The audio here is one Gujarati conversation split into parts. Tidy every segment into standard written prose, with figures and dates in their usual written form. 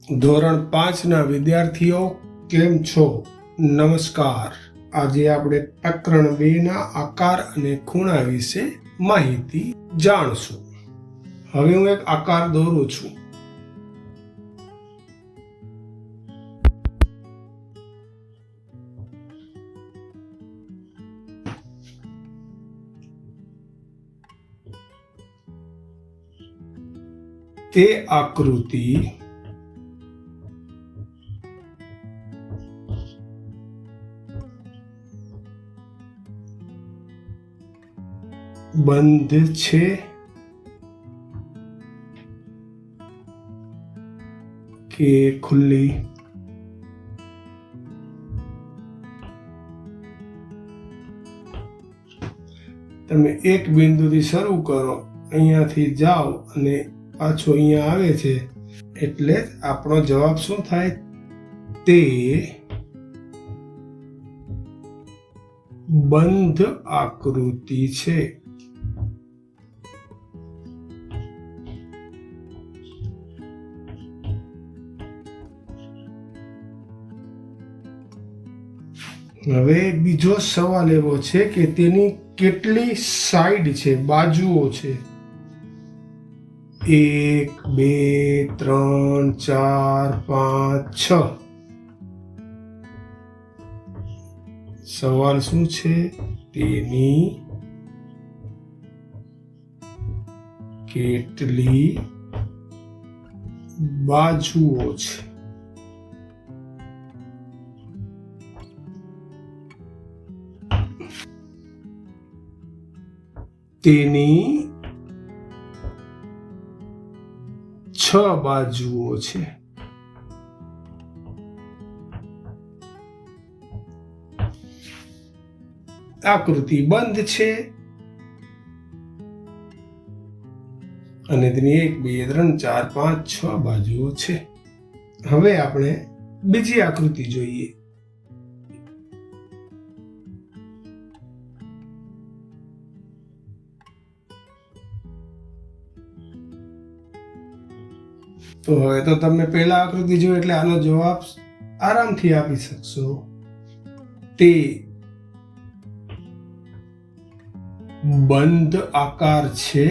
ધોરણ 5ના વિદ્યાર્થીઓ કેમ છો? નમસ્કાર. આજે આપણે પ્રકરણ 2ના આકાર અને ખૂણા વિશે માહિતી જાણશું. હવે હું એક આકાર દોરું છું. તે આકૃતિ બંધ છે કે ખુલ્લી? તમે એક બિંદુથી શરૂ કરો, અહીંયાથી જાઓ અને પાછો અહીંયા આવે છે, એટલે આપણો જવાબ શું થાય? તે બંધ આકૃતિ છે. હવે બીજો સવાલ એવો છે કે તેની કેટલી સાઈડ છે, બાજુઓ છે? 1, 2, 3, 4, 5, 6. સવાલ શું છે? તેની કેટલી બાજુઓ છે? તેની 6 બાજુઓ છે. આકૃતિ બંધ છે અને તેની 1, 2, 3, 4, 5, 6 બાજુઓ છે. હવે આપણે બીજી આકૃતિ જોઈએ. તો હવે તો તમે પહેલા આકૃતિ જોઈ એટલે આનો જવાબ આરામથી આપી શકશો. તે બંધ આકાર છે.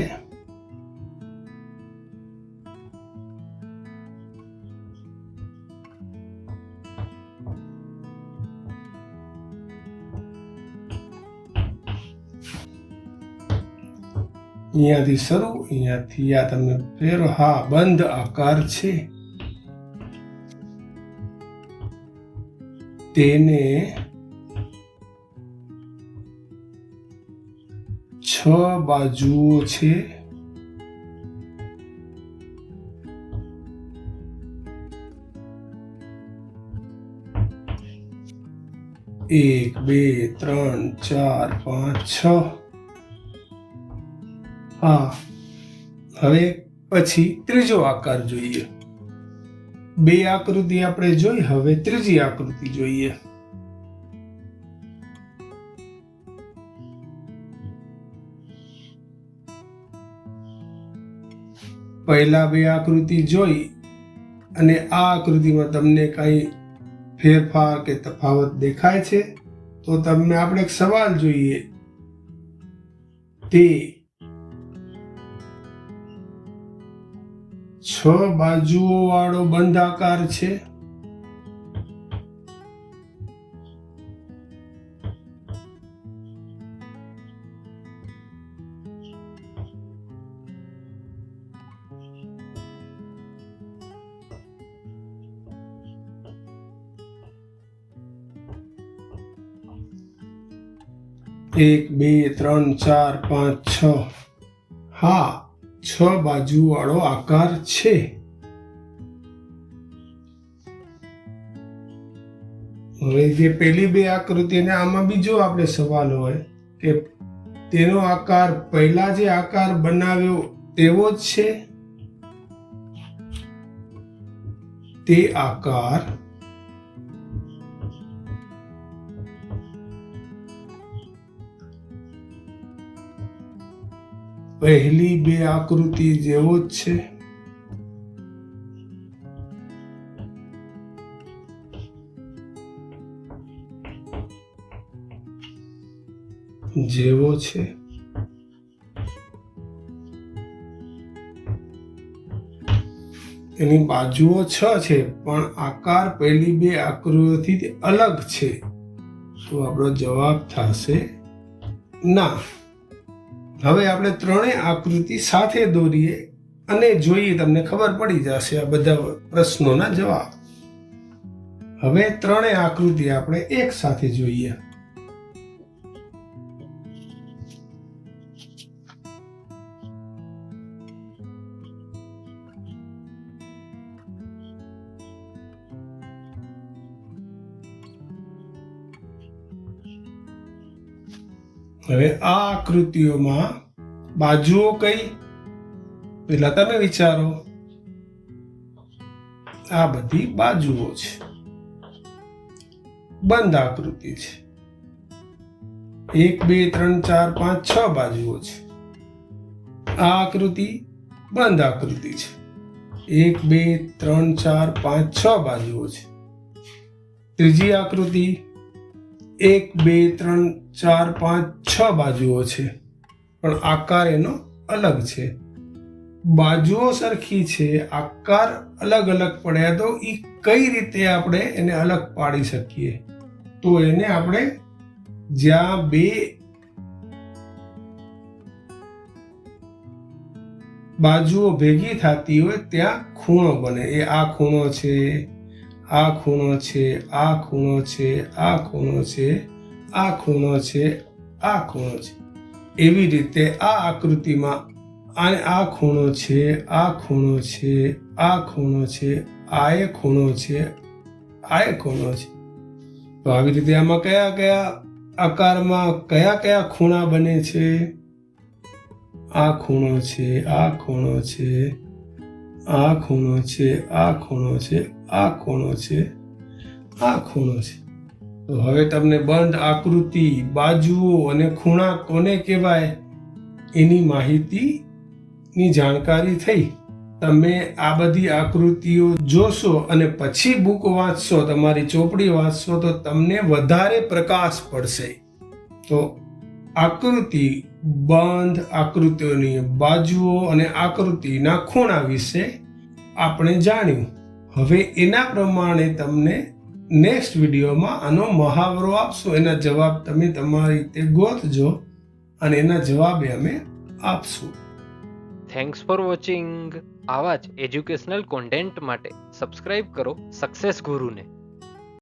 અહીંયાથી શરૂ, અહીંયાથી આ તમે ફેરો. હા, બંધ આકાર છે. તેને 6 બાજુઓ છે. એક, 2, 3, 4, 5, 6. હા, હવે પછી ત્રીજો આકાર જોઈએ. 2 આકૃતિ આપણે જોઈ, હવે ત્રીજી આકૃતિ જોઈએ. પહેલા 2 આકૃતિ જોઈ અને આ આકૃતિમાં તમને કઈ ફેરફાર કે તફાવત દેખાય છે? તો તમને આપણે એક સવાલ જોઈએ. તે 6 બાજુઓ વાળો બંધ આકાર છે. એક, 2, 3, 4, 5, 6. હા, 6 બાજુ વાળો આકાર છે. હવે જે પેલી 2 આકૃતિ ને આમાં બીજો આપણે સવાલ હોય કે તેનો આકાર પહેલા જે આકાર બનાવ્યો તેવો જ છે? તે આકાર પહેલી 2 આકૃતિ જેવો જ છે. જેવો છે. એની બાજુઓ 6 છે પણ આકાર પહેલી 2 આકૃતિથી અલગ છે. તો આપણો જવાબ થશે ના. હવે આપણે ત્રણેય આકૃતિ સાથે દોરીએ અને જોઈએ, તમને ખબર પડી જશે આ બધા પ્રશ્નોના જવાબ. હવે ત્રણેય આકૃતિ આપણે એક સાથે જોઈએ. હવે આ આકૃતિઓમાં બાજુઓ કઈ? પેલા તમે વિચારો. આ બધી બાજુઓ છે, બંધ આકૃતિ છે. 1 2 3 4 5 6 બાજુઓ છે. આ આકૃતિ બંધ આકૃતિ છે. 1 2 3 4 5 6 બાજુઓ છે. ત્રીજી આકૃતિ 1 2 3 4 5 6 બાજુઓ છે, પણ આકાર એનો અલગ છે. બાજુઓ સરખી છે, આકાર અલગ અલગ પડ્યા, તો એ કઈ રીતે આપણે એને અલગ પાડી શકીએ? તો એને આપણે જ્યાં 2 બાજુઓ ભેગી થતી હોય ત્યાં ખૂણો બને. એ આ ખૂણો છે, આ ખૂણો છે, આ ખૂણો છે, આ ખૂણો છે, આ ખૂણો છે, આ ખૂણો છે. એવી રીતે આ આકૃતિમાં આ ખૂણો છે, આ ખૂણો છે, આ ખૂણો છે, આ એ ખૂણો છે, આ એ ખૂણો છે. તો આવી રીતે આમાં કયા કયા આકારમાં કયા કયા ખૂણા બને છે? આ ખૂણો છે, આ ખૂણો છે, આ ખૂણો છે, આ ખૂણો છે, આ ખૂણો છે, આ ખૂણો છે. તો હવે તમને બંધ આકૃતિ, બાજુઓ અને ખૂણા કોને કહેવાય એની માહિતીની જાણકારી થઈ. તમે આ બધી આકૃતિઓ જોશો અને પછી બુક વાંચશો, તમારી ચોપડી વાંચશો, તો તમને વધારે પ્રકાશ પડશે. તો આકૃતિ, બંધ આકૃતિઓની બાજુઓ અને આકૃતિના ખૂણા વિશે આપણે જાણ્યું. હવે એના પ્રમાણે તમને નેક્સ્ટ વિડીયોમાં આનો મહાવરો આપશો. એના જવાબ તમે તમારી રીતે ગોતજો અને એના જવાબે અમે આપશું. Thanks for watching. આવા જ એજ્યુકેશનલ કોન્ટેન્ટ માટે સબસ્ક્રાઇબ કરો સક્સેસ ગુરુને.